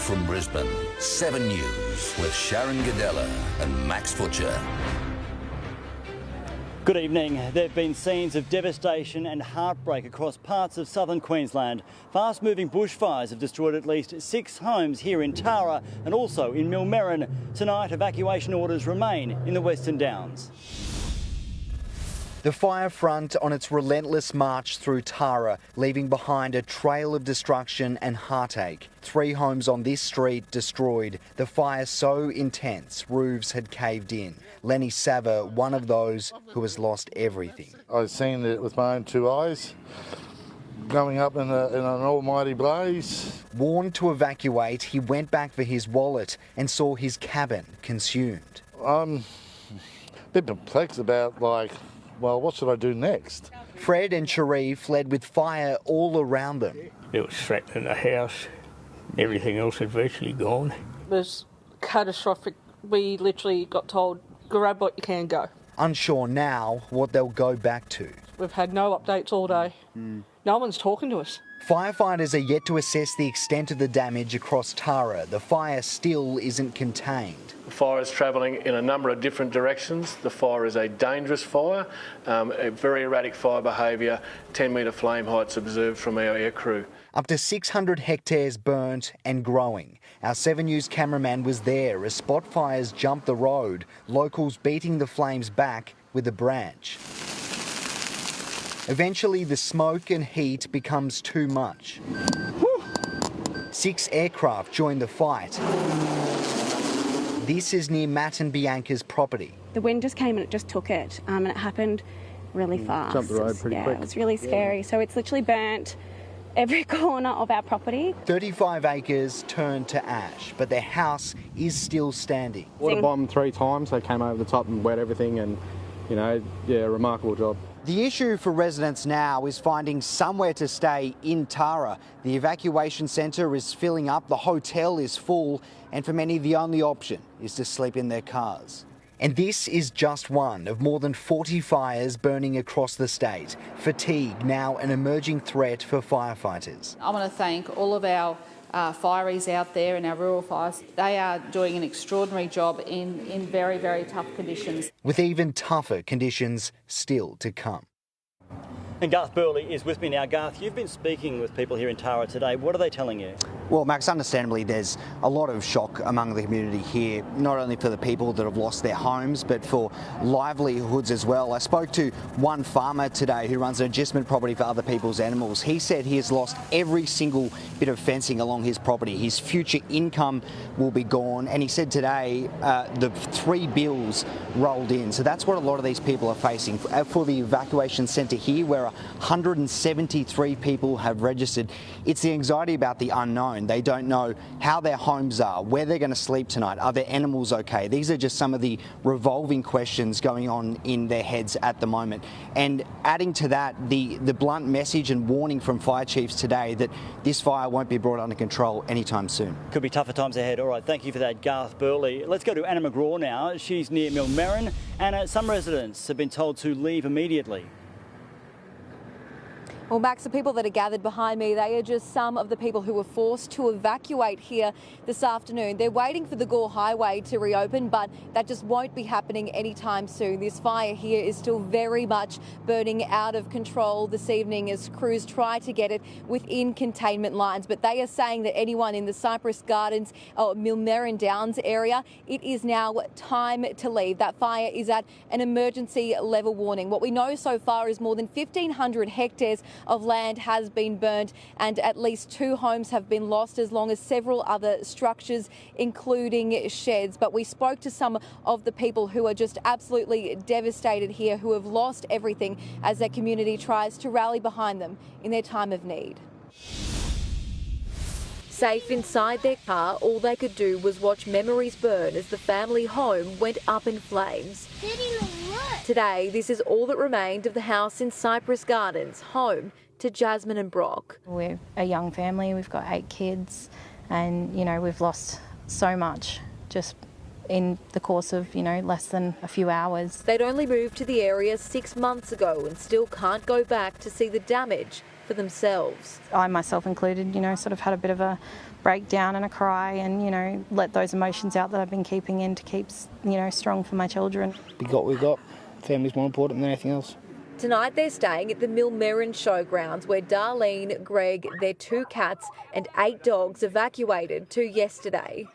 from Brisbane, 7 News with Sharon Gadella and Max Butcher. Good evening. There have been scenes of devastation and heartbreak across parts of southern Queensland. Fast-moving bushfires have destroyed at least 6 homes here in Tara and also in Millmerran. Tonight, evacuation orders remain in the Western Downs. The fire front on its relentless march through Tara, leaving behind a trail of destruction and heartache. 3 homes on this street destroyed. The fire so intense, roofs had caved in. Lenny Sava, one of those who has lost everything. I've seen it with my own 2 eyes, going up in an almighty blaze. Warned to evacuate, he went back for his wallet and saw his cabin consumed. I'm a bit perplexed about, well, what should I do next? Fred and Cherie fled with fire all around them. It was threatening the house. Everything else had virtually gone. It was catastrophic. We literally got told, grab what you can, go. Unsure now what they'll go back to. We've had no updates all day. No one's talking to us. Firefighters are yet to assess the extent of the damage across Tara. The fire still isn't contained. The fire is travelling in a number of different directions. The fire is a dangerous fire, a very erratic fire behaviour, 10-metre flame heights observed from our air crew. Up to 600 hectares burnt and growing. Our 7 News cameraman was there as spot fires jumped the road, locals beating the flames back with a branch. Eventually, the smoke and heat becomes too much. 6 aircraft joined the fight. This is near Matt and Bianca's property. The wind just came and it just took it, and it happened really fast. Jumped the road pretty quick. It was really scary. So it's literally burnt every corner of our property. 35 acres turned to ash, but their house is still standing. Water bombed 3 times. They came over the top and wet everything, and, remarkable job. The issue for residents now is finding somewhere to stay in Tara. The evacuation centre is filling up, the hotel is full, and for many the only option is to sleep in their cars. And this is just one of more than 40 fires burning across the state. Fatigue now an emerging threat for firefighters. I want to thank all of our fireys out there in our rural fires. They are doing an extraordinary job in very, very tough conditions. With even tougher conditions still to come. And Garth Burley is with me now. Garth, you've been speaking with people here in Tara today. What are they telling you? Well, Max, understandably, there's a lot of shock among the community here, not only for the people that have lost their homes, but for livelihoods as well. I spoke to one farmer today who runs an adjustment property for other people's animals. He said he has lost every single bit of fencing along his property. His future income will be gone. And he said today the 3 bills rolled in. So that's what a lot of these people are facing. For the evacuation centre here, where 173 people have registered, it's the anxiety about the unknown. They don't know how their homes are, where they're going to sleep tonight, are their animals okay? These are just some of the revolving questions going on in their heads at the moment. And adding to that, the blunt message and warning from fire chiefs today that this fire won't be brought under control anytime soon. Could be tougher times ahead. All right, thank you for that, Garth Burley. Let's go to Anna McGraw now. She's near Millmerran. Anna, some residents have been told to leave immediately. Well, Max, the people that are gathered behind me, they are just some of the people who were forced to evacuate here this afternoon. They're waiting for the Gore Highway to reopen, but that just won't be happening anytime soon. This fire here is still very much burning out of control this evening as crews try to get it within containment lines. But they are saying that anyone in the Cypress Gardens or Millmerran Downs area, it is now time to leave. That fire is at an emergency level warning. What we know so far is more than 1,500 hectares of land has been burnt and at least 2 homes have been lost, as long as several other structures, including sheds. But we spoke to some of the people who are just absolutely devastated here, who have lost everything as their community tries to rally behind them in their time of need. Safe inside their car, all they could do was watch memories burn as the family home went up in flames. Today, this is all that remained of the house in Cypress Gardens, home to Jasmine and Brock. We're a young family, we've got 8 kids, and, we've lost so much just in the course of, less than a few hours. They'd only moved to the area 6 months ago and still can't go back to see the damage for themselves. I myself included, sort of had a bit of a breakdown and a cry and, let those emotions out that I've been keeping in to keep, strong for my children. We got what we got. Family's more important than anything else. Tonight they're staying at the Millmerran Showgrounds where Darlene, Greg, their 2 cats and 8 dogs evacuated to yesterday.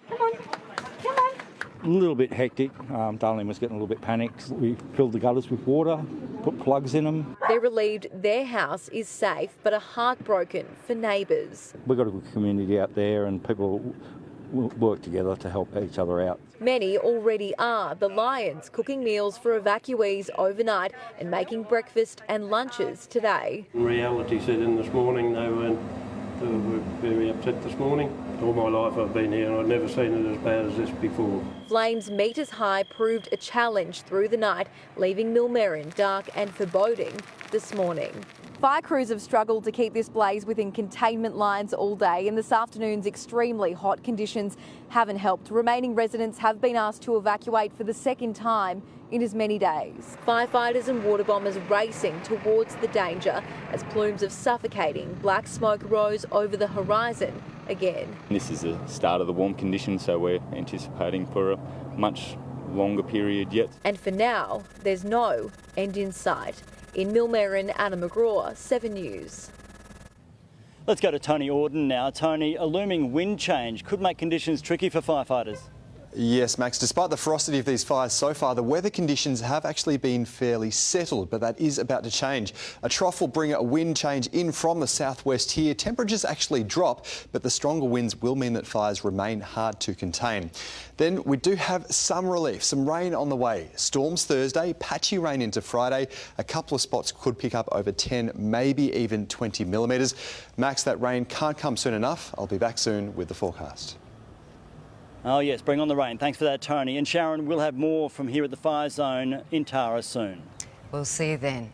A little bit hectic. Darlene was getting a little bit panicked. We filled the gutters with water, put plugs in them. They're relieved their house is safe but are heartbroken for neighbours. We've got a good community out there and people work together to help each other out. Many already are. The Lions cooking meals for evacuees overnight and making breakfast and lunches today. Reality set in this morning. They were very upset this morning. All my life I've been here and I've never seen it as bad as this before. Flames metres high proved a challenge through the night, leaving Millmerran dark and foreboding this morning. Fire crews have struggled to keep this blaze within containment lines all day, and this afternoon's extremely hot conditions haven't helped. Remaining residents have been asked to evacuate for the second time in as many days. Firefighters and water bombers racing towards the danger as plumes of suffocating black smoke rose over the horizon again. This is the start of the warm conditions, so we're anticipating for a much longer period yet. And for now, there's no end in sight. In Millmerran, Anna McGraw, 7 News. Let's go to Tony Auden now. Tony, a looming wind change could make conditions tricky for firefighters. Yes, Max, despite the ferocity of these fires so far, the weather conditions have actually been fairly settled, but that is about to change. A trough will bring a wind change in from the southwest here. Temperatures actually drop, but the stronger winds will mean that fires remain hard to contain. Then we do have some relief, some rain on the way. Storms Thursday, patchy rain into Friday. A couple of spots could pick up over 10, maybe even 20 millimetres. Max, that rain can't come soon enough. I'll be back soon with the forecast. Oh yes, bring on the rain. Thanks for that, Tony. And Sharon, we'll have more from here at the fire zone in Tara soon. We'll see you then.